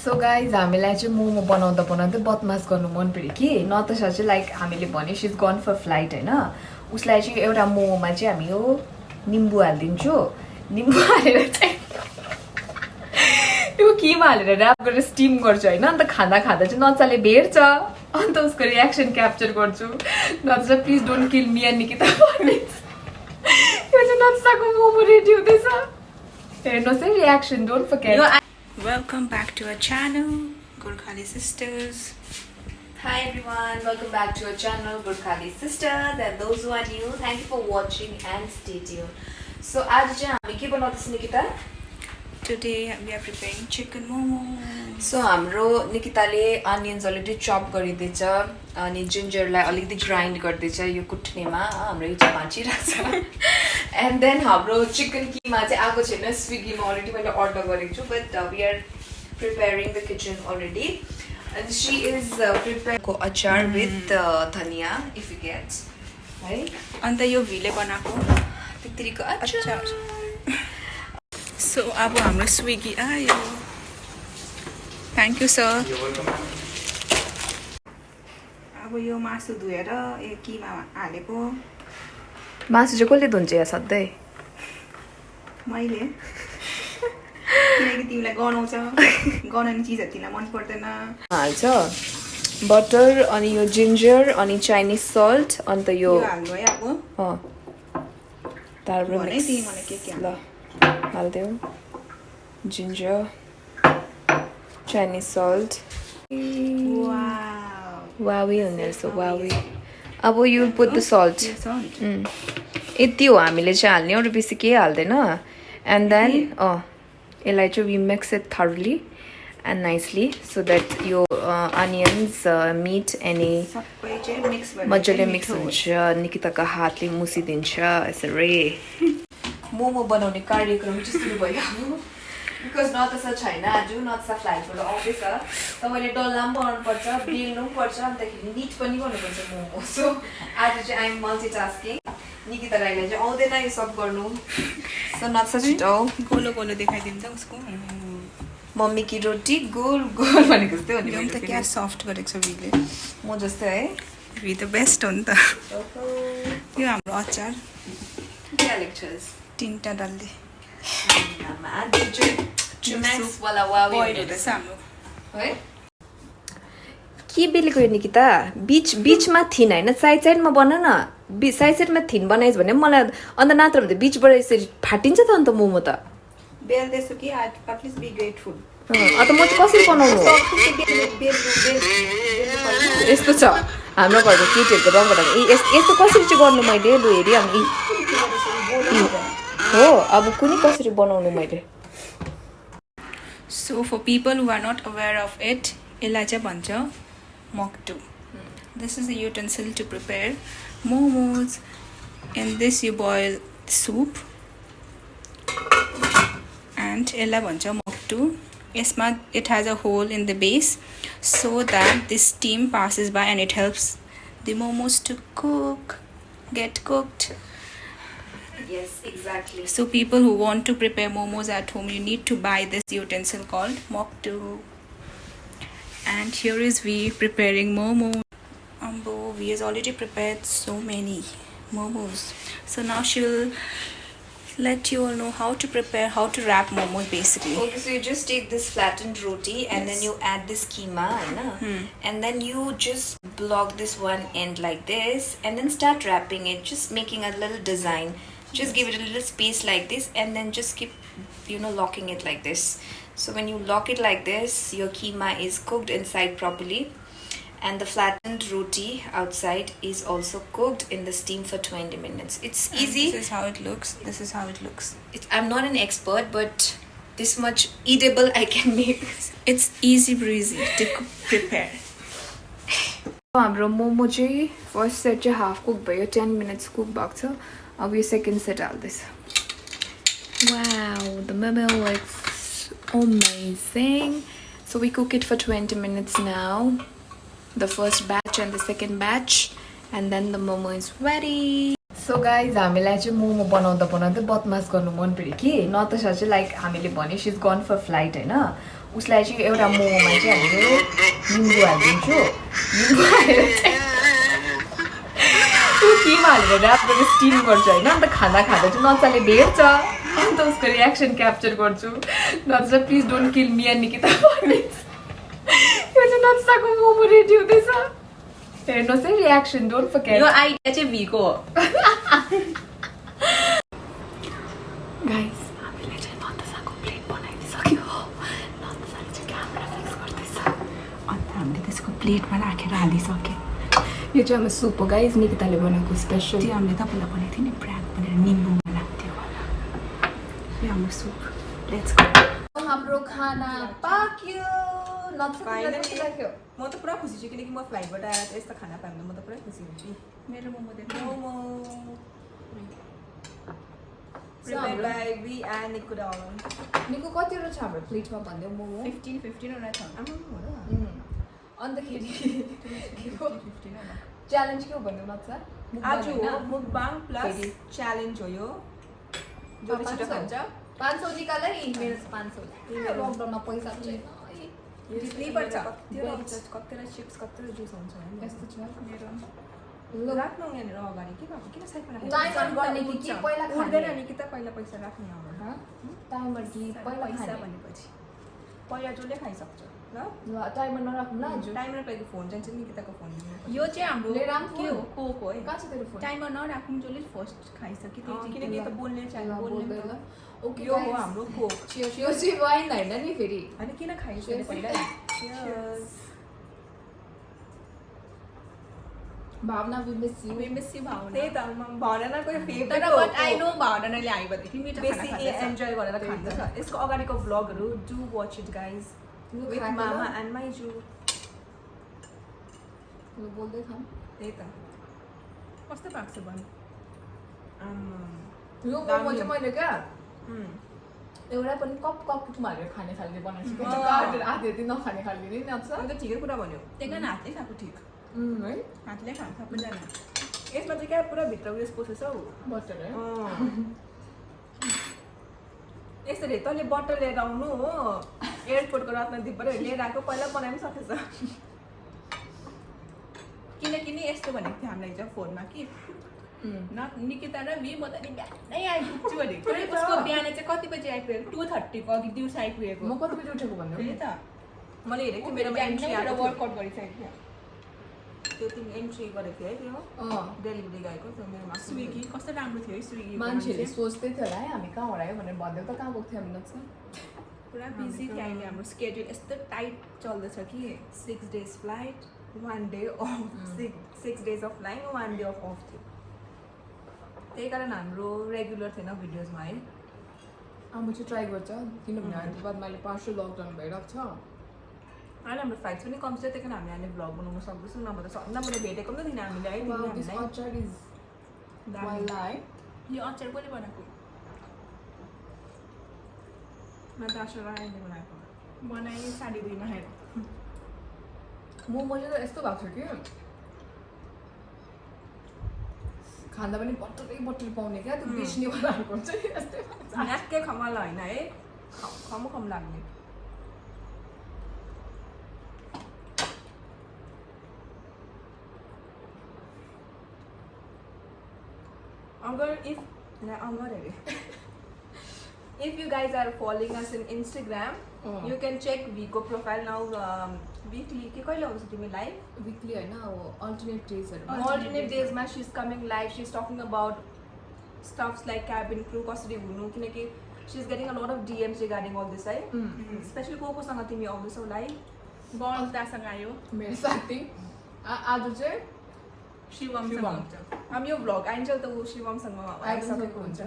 So guys हामीलाई चाहिँ मोमो बनाउँदा बनाउँदै बदमास गर्नु मन पऱ्यो कि नतासा चाहिँ लाइक हामीले भने she is gone for flight होइन उसलाई चाहिँ एउटा मोमोमा चाहिँ हामी यो निम्बु हालिदिन्छु निम्बु हालेर चाहिँ त्यो किमा हालेर ऱ्याप गरेर स्टिम गर्छु होइन अन्त खाँदा खाँदा चाहिँ नचाले भेट्छ अन्त उसको रियाक्सन क्याप्चर गर्छु Natasha please don't kill me and Nikita यो चाहिँ नतासाको मोमो रेडी हुँदैछ हेर्नुहोस् है reaction don't forget Welcome back to our channel, Gurkhali Sisters. Hi everyone, welcome back to our channel, Gurkhali Sisters, and those who are new, thank you for watching and stay tuned. So, आज चाहिँ हामी के बनाउँदैछौँ Nikita? Today we are preparing chicken momo. So, हाम्रो निकिताले onions already chop गरिदिएछ अनि जिन्जरलाई अलिकति grind गरिदिएछ यो कुट्नेमा हाम्रो यो चाहिँ भाँचिरहेछ एन्ड देन हाम्रो चिकन किमा चाहिँ आएको छैन स्विगीमा अलरेडी मैले अर्डर गरेको छु but we are preparing the kitchen already and she is प्रिपेयरको अचार विथ धनिया इफ यु गेट्स है अन्त यो भिले बनाएको तित्रीको अचार सो अब हाम्रो स्विगी आयो थ्याङ्क यू सर अब यो मासु धोएर यो किमा हालेको मासु चाहिँ कसले धुन्छ यहाँ सधैँ मैले किनकि तिमीलाई गनाउँछ गनाउने चिजहरू तिमीलाई मन पर्दैन हाल्छ बटर अनि यो जिन्जर अनि चाइनिज सल्ट अन्त यो हाल्नु है अब तारबाट मलाई के ल हालिदेऊ जिन्जर चाइनिज सल्ट वावी हुने रहेछ वावी अब यु पुट द सल्ट यति हो हामीले चाहिँ हाल्ने अरू बेसी केही हाल्दैन एन्ड देन यसलाई चाहिँ we mix it thoroughly and nicely so that यो अनियन्स मिट एनी मजाले मिक्स हुन्छ निकिताको हातले मुसिदिन्छ यसरी मोमो बनाउने कार्यक्रम चाहिँ सुरु भयो बिकज नतासा छैन आज नतासा फ्लाइटबाट आउँदैछ तपाईँले डल्ला पनि बनाउनुपर्छ बेल्नु पनि पर्छ अन्तखेरि निट पनि गर्नुपर्छ मोमो सो आज चाहिँ आइएम मल्टिटास्किङ निकिता राईलाई चाहिँ आउँदैन यो सब गर्नु सो नतासा छिटो गोलो गोलो देखाइदिन्छ उसको मम्मी कि रोटी गोल गोल भनेको जस्तै हो नि त क्या सफ्ट गरेको छ भिले म जस्तै है भी त बेस्ट हो नि त यो हाम्रो अचार के हालेको छस् तिनवटा डल्ले के बेलेको यो निकिता बिचमा थिन होइन साइड साइडमा बना न साइड साइडमा थिन बनाइस् भने मलाई अन्त नत्र भने त बिचबाट यसरी फाटिन्छ त अन्त मोमो त बेल्दैछु कि प्लिज बी ग्रेटफुल अन्त म चाहिँ कसरी बनाउनु यस्तो छ हाम्रो घरको केटीहरूको रङबाट यस्तो कसरी चाहिँ गर्नु मैले लु हेरि हामी हो अब कुनै कसरी बनाउनु मैले so for people who are not aware of it यसलाई चाहिँ भन्छ मक्टु this is a utensil to prepare momos and this you boil soup and यसलाई भन्छ मक्टु यसमा it has a hole in the base so that this steam passes by and it helps the momos to cook get cooked. Yes, exactly. So people who want to prepare momos at home, you need to buy this utensil called moktu. And here is we preparing momo. Ambo, we has already prepared so many momos. So now she will let you all know how to prepare, how to wrap momos basically. Okay, so you just take this flattened roti and then you add this keema, and then you just block this one end like this and then start wrapping it, just making a little design. Just give it a little space like this and then just keep locking it like this. So when you lock it like this, your keema is cooked inside properly and the flattened roti outside is also cooked in the steam for 20 minutes. It's easy. This is how it looks. This is how it looks. I'm not an expert, but this much eatable I can make. It's easy breezy to prepare. हाम्रो मोमो चाहिँ first set चाहिँ half cook भयो 10 minutes cook भएको छ अब यो second set हाल्दैछ wow the momo looks amazing so we cook it for 20 minutes now the first batch and the second batch and then the momo is ready so guys हामीलाई चाहिँ मोमो बनाउँदा बनाउँदै बदमास गर्नु मन पऱ्यो कि नतासा चाहिँ लाइक हामीले भने she is gone for flight होइन उसलाई चाहिँ एउटा मोमोमा चाहिँ हामीले निम्बु हालिदिन्छु निम्बु हालेर चाहिँ किमा हालेर ऱ्याप गरेर स्टिम गर्छु होइन अन्त खाँदा खाँदा चाहिँ नचाले भेट्छ अन्त उसको रियाक्सन क्याप्चर गर्छु नचा please don't kill me and Nikita यो चाहिँ नचाको मोमो रेडी हुँदैछ हेर्नुहोस् है रियाक्सन डोन्ट फर्गेट यो आइडिया चाहिँ भीको हो गाइस हामीले चाहिँ नतासाको प्लेट बनाइदिइसक्यो नतासाले चाहिँ क्यामेरा फिक्स गर्दैछ अन्त हामीले त्यसको प्लेटमा राखेर हालिसक्यो यो चाहिँ हाम्रो सुप हो गाइस निकिताले बनाएको स्पेसल त्यो हामीले तपाईँलाई भनेको थियो नि प्र्याक भनेर निम्बुमा लाग्थ्यो होला यो हाम्रो सुप लेट्स गो हाम्रो खाना पाक्यो फाइनली म त पुरा खुसी छु किनकि म फ्लाइटबाट आएर यस्तो खाना पाएँ भने म त पुरा खुसी हुन्छु मेरो मोमो देख्नु momo prepared by we and Nikuda. निको कतिवटा छ हाम्रो प्लेटमा भन्दै मोमो 15 वटा छ अन्तखेरि च्यालेन्ज के हो भन्नु न छ आज हो मुकबाङ प्लस च्यालेन्ज हो यो जसले छिटो खान्छ 500 निकाल है मेरो 500 लकडाउनमा पैसा छैन जित्नै पर्छ कतिवटा चिप्स कतिवटा जुस हुन्छ यस्तो छ मेरो राख्नु यहाँनिर अगाडि के भएको किन साइडमा टाइमर गर्ने कि पहिला उठ्दैन नि कि त पहिला पैसा राख्ने अगाडि टाइमर कि पहिला पैसा भनेपछि पहिला जसले खाइसक्छ ल टाइमर नराख्नु ल आज टाइमर पाइको फोन जान्छ निकिताको फोन यो चाहिँ हाम्रो के हो कोक हो है कहाँ छ तेरो फोन टाइमर नराख्नु जसले फर्स्ट खाइसक्यो त्यो किनकि त बोल्ने चाहियो बोल्ने ओके यो हो हाम्रो कोक यो चाहिँ वाइन हैन नि फेरि अनि किन खाइसक्यो पहिला भावना we miss you भावना त्यही त भावनाको फेभरेट तर बट आई नो भावनाले आइबदेखि मिठो खाना बेसी खान्छ एन्जोय गरेर खान्छ यसको अगाडिको भ्लगहरू do watch it guys with मामा एन्ड माइजु यो बोल्दै खाम त्यही त कस्तो भएको छ भन्नु यो मोमो चाहिँ मैले क्या एउटा पनि कप हालेर खाने खालको बनाएको छु काटेर आधी नखाने खालको नि नछ अन्त ठिकै कुरा भन्यो त्यही कारण हातले खाएको ठिक है हातले खान्छ सबैजना यसमा चाहिँ क्या पुरा भित्र उयस पसेछ हौ बटर है यसरी तैँले बटर लिएर आउनु हो एयरपोर्टको रत्नदीपबाट लिएर आएको पहिला बनाइ पनि सकेछ किनकि नि यस्तो भनेको थियो हामीलाई हिजो फोनमा कि न निकिता र वी म त नि बिहानै आइपुग्छु भनेको उसको बिहान चाहिँ कति बजी आइपुगेको 2:30 को अघि दिउँसो आइपुगेको म कति बजी उठेको भन्नु त्यही त मैले हेरेको थिएँ मेरोमा एन्ट्री आएको थियो वर्कआउट गरिसकेको त्यो तिमी एन्ट्री गरेको थियो है त्यो डेलिभरी गएको थियो मेरोमा स्विगी कस्तो राम्रो थियो है स्विगी मान्छेले सोच्दै थियो होला है हामी कहाँ हरायो भनेर भन्दै त कहाँ गएको थियो हामी नक्स पुरा बिजी थियो अहिले हाम्रो स्केड्युल यस्तो टाइट चल्दैछ कि 6 days flight 1 day of 6 days of flying 1 day of थियो त्यही कारण हाम्रो रेगुलर थिएन भिडियोजमा है अब चाहिँ ट्राई गर्छ किनभने हैदराबादमा अहिले पार्सल लकडाउन भइरहेको छ अहिले हाम्रो फ्लाइट्स पनि कम छ त्यही कारण हामी अहिले भ्लग बनाउन सक्दैछौँ नभए भेटेको पनि त थिएन हामीले है अचार इज मलाई यो अचार कसले बनाएको नतासा राईले बनाएको बनाएँ 2:30 मा खाएर मोमो चाहिँ यस्तो भएको छ कि खाँदा पनि बट्टरै पाउने क्या त्यो बेच्नेवालाहरूको हुन्छ नि यस्तै नाक्कै खमाला होइन है खम लाग्ने if you guys are following us in Instagram, you can check Vico profile now. Weekly के कहिले आउँछ तिमी लाइभ वीकली हैन अब अल्टरनेट डेजहरु अल्टरनेट डेजमा she is coming live she is talking about stuffs like cabin crew कसरी हुनु किनकि she is getting a lot of DMs regarding all this है स्पेशली कोसँग तिमी आउँदैछौ लाइभ गणतासँग आयो मेरो साथी आज चाहिँ शिवमसँग आउँछ हामी यो भ्लग आइन्छ त ऊ शिवमसँग आइसकेको हुन्छ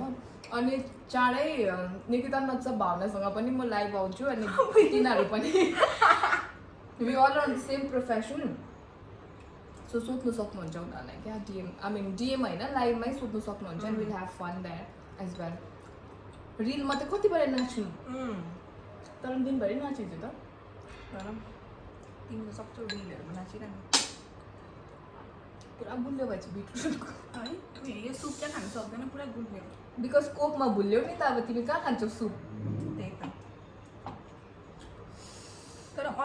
अनि चाँडै निकिता नच्छ भावनासँग पनि म लाइभ आउँछु अनि तिनीहरू पनि we all on the same profession so सोध्नु सक्नुहुन्छ उनीहरूलाई क्या DM होइन लाइभमै सोध्नु सक्नुहुन्छ and will have fun that as well रिलमा त कति बेला नाच्नु तर दिनभरि नाचिन्छ त तिमीले सक्छौ रिलहरूमा नाचिरहनु पुरा गुल्यो भएछ बिटरुटको है यो सुप चाहिँ खानु सक्दैन पुरा गुल्यो बिकज कोकमा भुल्यौ नि त अब तिमी कहाँ खान्छौ सुप त्यही त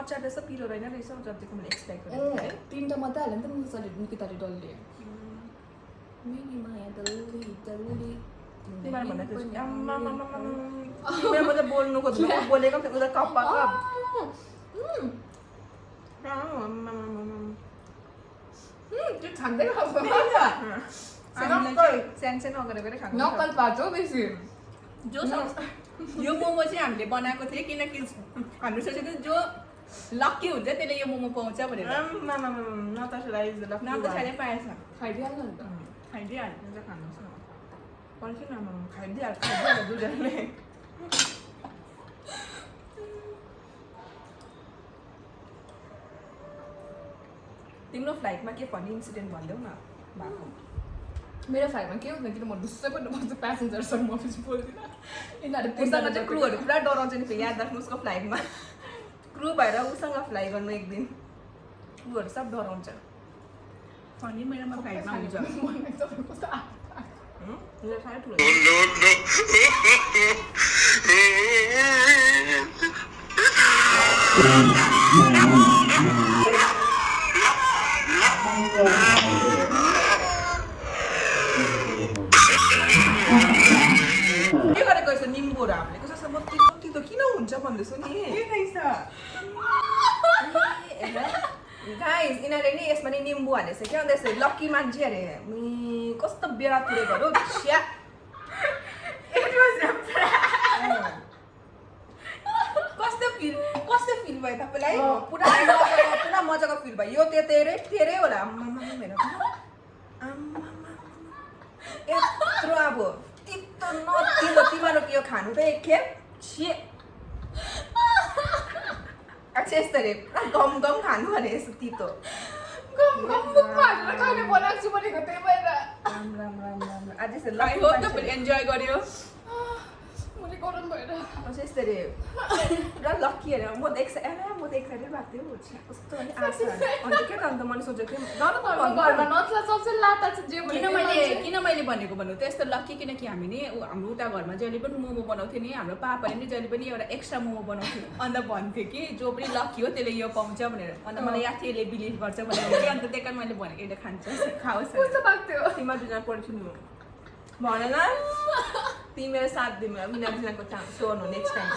अचार रहेछ पिरो रहेन रहेछ जतिको मैले एक्सपेक्ट गरेको थिएँ है 3टा मात्रै हाल्यो नि त मुसाले निकिताले डल्ले मेरी माया डल्ले डल्ले तिमीलाई भन्दाखेरि तिमीलाई म त बोल्नु खोज्नु बोलेको थिएँ उता कप्पा त्यो छान्दै खाऊ सानो अगाडि खानु नक्कल पार्छ हो बेसी जो यो मोमो चाहिँ हामीले बनाएको थियो किनकि हामीले सोचेको थियो जो लक्की हुन्छ त्यसले यो मोमो पाउँछ भनेर नतासाले पाएछ खाइदिइहाल्नु नि त खाइदिइहाल्नु चाहिँ खानुहोस् न पर्खिन खाइदिइहाल्छ दुजनाले तिम्रो फ्लाइटमा के फनी इन्सिडेन्ट भनिदेऊ न भएको मेरो फ्लाइटमा के हुँदैन किन म दुसै पनि बस्छु प्यासेन्जरसँग म फेरि बोल्दिनँ यिनीहरू उसँग चाहिँ क्रुहरू पुरा डराउँछ नि फेरि याद राख्नु उसको फ्लाइटमा क्रू भएर उसँग फ्लाइ गर्नु एक दिन क्रुहरू सब डराउँछ फनी मेरोमा फ्लाइटमा हुन्छ साह्रै ठुलो के गरेको रहेछ निम्बुहरू हामीले कसो म तितो तितो किन हुन्छ भन्दैछु नि गाइस यिनीहरूले नि यसमा नि निम्बु हालेछ क्या अन्त यसरी लक्की मान्छे अरे कस्तो बेडा पुरेको हो छ्या कस्तो फिल भयो तपाईँलाई पुरा मजाको फिल भयो यो तेरै होला यत्रो अब तितो नतिलो तिमीहरूको यो खानु त एकखेप छे अच्छा यस्तरी पुरा गम खानु भने यस्तो तितो बनाएको छु भनेको त्यही भएर राम्रो आज यसरी एन्जोय गर्यो मैले गरम भएर अझै यस्तरी पुरा लक्की अरे म त एक्साइटेड भएको थियो कस्तो अनि आशा अन्त के त अन्त मैले सोचेको थिएँ घरमा नचला सबसे लाटा छ जे किन मैले भनेको भन्नु त यस्तो लक्की किनकि हामी नि हाम्रो उता घरमा जहिले पनि मोमो बनाउँथ्यो नि हाम्रो पापाले नि जहिले पनि एउटा एक्स्ट्रा मोमो बनाउँथ्यो अन्त भन्थ्यो कि जो पनि लक्की हो त्यसले यो पाउँछ भनेर अन्त मलाई याद थियो यसले बिलिभ गर्छ भनेर अन्त त्यही कारण मैले भनेको यसले खान्छ खाओस् कस्तो भएको थियो तिमीहरू दुईजना पर्खिनु भनेन तिमीहरू साथ दिनु उनीहरूजनाको चान्स सोर्नु नेक्स्ट टाइम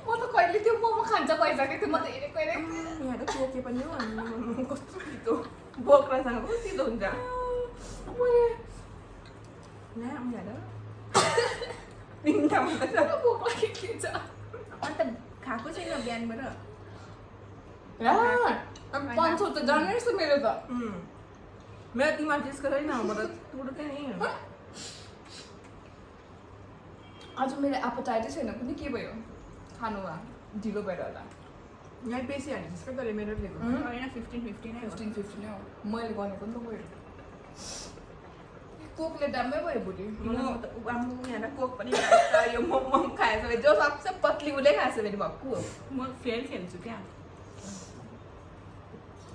म त कहिले त्यो मोमो खान्छ भइसकेको थियो म त हेरेको यहाँ त चोके पनि हो कस्तो तितो बोक्रासँग कस्तो तितो हुन्छ अन्त खाएको छैन बिहानबाट 500 त जाने रहेछ मेरो त मेरो दिमाग त्यसको छैन म त तुर्कै नि आज मेरो एपेटाइटै छैन कुनै के भयो खानुमा ढिलो भएर होला यहाँ बेसी हाल्ने त्यसकै तर मेरो लिएको होइन 15 नै हो मैले भनेको नि त गयो कोकले दाममै भयो भोलि यहाँ कोक पनि खाएछ यो मोमो खाएछ जो सबसे पतली उसले खाएछ फेरि भक्कु हो म फेरि खेल्छु क्या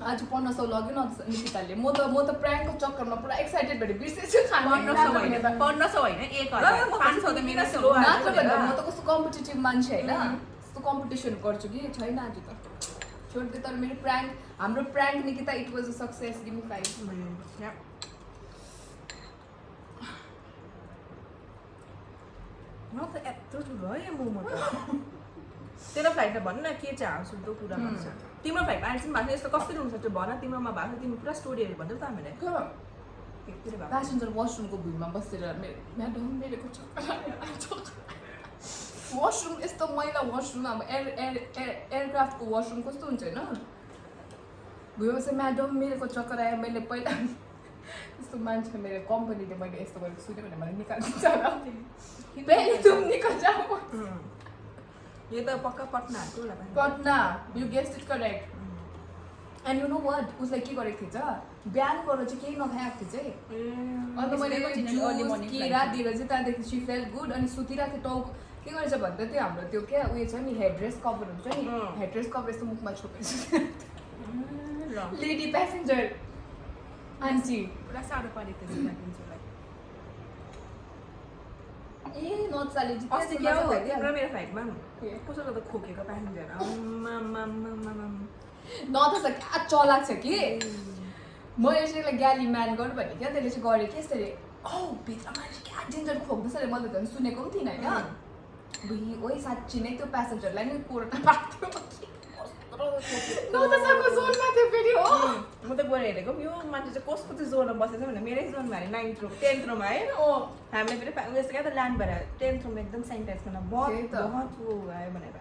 आज 1500 लग्यो न निकिताले म त प्राङ्कको चक्करमा पुरा एक्साइटेड भएर बिर्सेछु खानु 1500 होइन 1000 500 त मेरो स्लो म त कस्तो कम्पिटिटिभ मान्छे होइन कस्तो कम्पिटिसन गर्छु कि छैन आज त छोड्दै तर मेरो हाम्रो prank Nikita it was a success give me 5 न त यत्रो ठुलो है यो मोमो त तेरो फ्लाइटमा भन न के चाहन्छु त्यो कुरा भन्छ तिम्रो फ्लाइटमा आइसक्नु भएको यस्तो कसरी हुन्छ त्यो भन तिम्रोमा भएको तिमी पुरा स्टोरीहरू भन्छौ त हामीले प्यासेन्जर वासरुमको भुइँमा बसेर म्याडम मेरो वासरुम यस्तो मैला वासरुम अब एयरक्राफ्टको वासरुम कस्तो हुन्छ होइन भुइँमा चाहिँ म्याडम मेरो चक्कर आयो मैले पहिला यस्तो मान्छे मेरो कम्पनीले मैले यस्तो गरेको सुन्यो भने मलाई निकाल्छ पहिले तुम निकल जाऊ यो त पक्का पटनाहरूको होला Patna you guessed it correct and you know what उसलाई के गरेको थिएछ बिहानबाट चाहिँ केही नखाएको थियो चाहिँ अन्त मैले किरा दिएर चाहिँ त्यहाँदेखि सी फेल गुड अनि सुतिरहेको थियो टाउको के गरेछ भन्दा त्यो हाम्रो त्यो क्या उयो छ नि हेडरेस कभर हुन्छ नि हेडरेस कभर यस्तो मुखमा छोपेछ लेडी प्यासेन्जर आन्टी पुरा साह्रो परेको थियो ए नट साली अस्ति क्या हो तिम्रो मेरो फ्लाइटमा कसो गर्दा खोकेको प्यासेन्जर न त क्या चलाक छ कि म यसैलाई ग्याली म्यान गर भने क्या त्यसले चाहिँ गरेँ कि यसरी भित्र मान्छे क्या डेन्जर खोक्दैछ अरे मैले झन् सुनेको पनि थिइनँ होइन बुही ओइ साँच्ची नै त्यो प्यासेन्जरलाई नै कोरोना भएको थियो जोनमा थियो फेरि हो म त गएर हेरेको यो मान्छे चाहिँ कसको चाहिँ जोनमा बसेछ भने मेरै जोनमा अरे 9th रो 10th रोमा है हामीले फेरि उयस क्या त ल्यान्ड भएर 10th रोमा एकदम सेनिटाइज गर्न बहुत आयो भनेर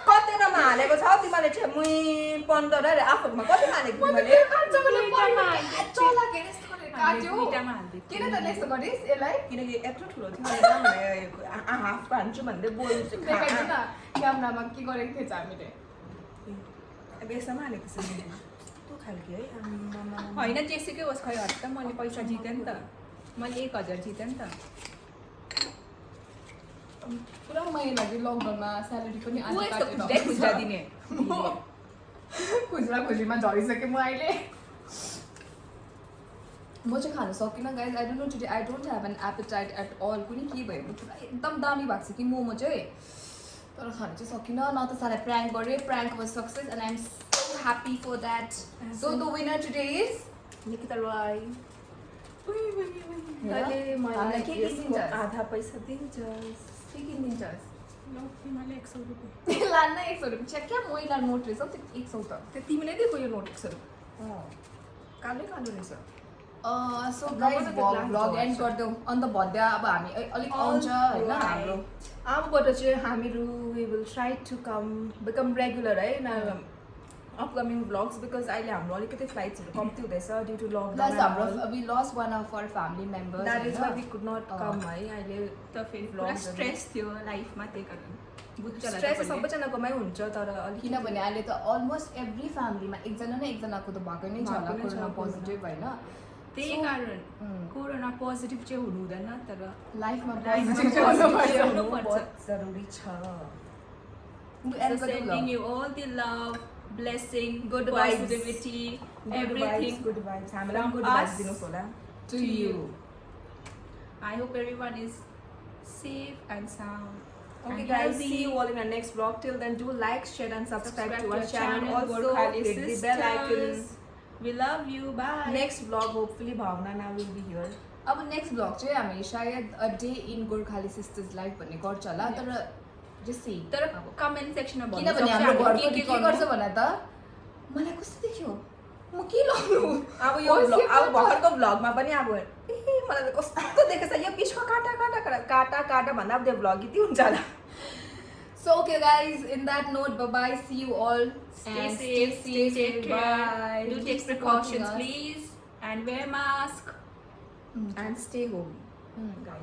कतिवटामा हालेको छ तिमीले चाहिँ मुई 15 अरे आफूमा कतिमा हालेको किन त यस्तो गरिस् यसलाई किनकि यत्रो ठुलो थियो हाफ हान्छु भन्दै बोल्छु क्यामरामा के गरेको थिएछ हामीले अब यसमा हालेको छ कस्तो खालके है होइन जेसुकै होस् खै हट त मैले पैसा जितेँ नि त मैले 1000 जितेँ नि त पुरा मैले लागि लकडाउनमा स्यालेरी पनि ऊ यस्तो खुज्रा दिने खुज्रा खुजीमा झरिसकेँ म अहिले म चाहिँ खानु सकिनँ guys I don't know today I don't have an appetite at all कुनै के भयो भने पुरा एकदम दामी भएको छ कि मोमो चाहिँ तर खानु चाहिँ सकिनँ न त साह्रै प्र्याङ्क गरेँ prank was success and I am so happy for that so the winner today is Nikita Roy हामीलाई के दिन्छस् आधा पैसा दिन्छस् के किनिदिन्छस् ल तिमीलाई 100 रुपियाँ लान्न 100 रुपियाँ क्या मैला नोट रहेछ त्यो 100 त त्यो तिमीले दिएको यो नोटिक्सहरू कालै कालो रहेछ सो गाइज भ्लग एन्ड गरिदेऊ अन्त भन्दा अब हामी अलिक आउँछ होइन हाम्रो अबबाट चाहिँ हामीहरू we will try to become regular है अपकमिङ भ्लग्स बिकज अहिले हाम्रो अलिकति फ्लाइट्सहरू कम्ती हुँदैछ ड्यु टु प्लस हाम्रो lockdown we lost one of our family members that is why we could not come है अहिले त फेरि पुरा स्ट्रेस थियो लाइफमा त्यही कारण बुझ्छ स्ट्रेस सबैजनाकोमै हुन्छ तर अलिक किनभने अहिले त अलमोस्ट एभ्री फ्यामिलीमा एकजना न एकजनाको त भएको नै छ होला भएको नै छ, कोरोना पोजिटिभ होइन त्यही कारण कोरोना पोजिटिभ चाहिँ हुनु हुँदैन तर लाइफमा Life मा पोजिटिभ हुनु पर्छ। बहुत जरुरी छ So sending you all the love, blessing, Good vibes. positivity, Good everything vibes, good vibes. हामीलाई from good us vibes दिनुहोस् होला to you. I hope everyone is safe and sound. Okay and guys, healthy. see you all in our next vlog. Till then, do like, share and subscribe to our channel. Also, Gorkhali hit the bell icon. Sisters. We love you. Bye. Next vlog, hopefully Bhavna now will be here. अब next blog चाहिँ हामी सायद a day in Gorkhali sisters life भन्ने गर्छ होला तर just see तर comment सेक्सनमा किनभने हाम्रो घरको के गर्छ भने त मलाई कस्तो देख्यो म के लाउनु अब यो अब भर्खरको भ्लगमा पनि अब मलाई त कस्तो देखेछ यो पिसको काटा काटा काटा काटा भन्दा अब त्यो भ्लग यति हुन्छ होला So okay guys, in that note, bye bye. See you all. Stay and safe, take care. Bye. Do take Keep supporting precautions, us. please, and wear mask. and stay home guys.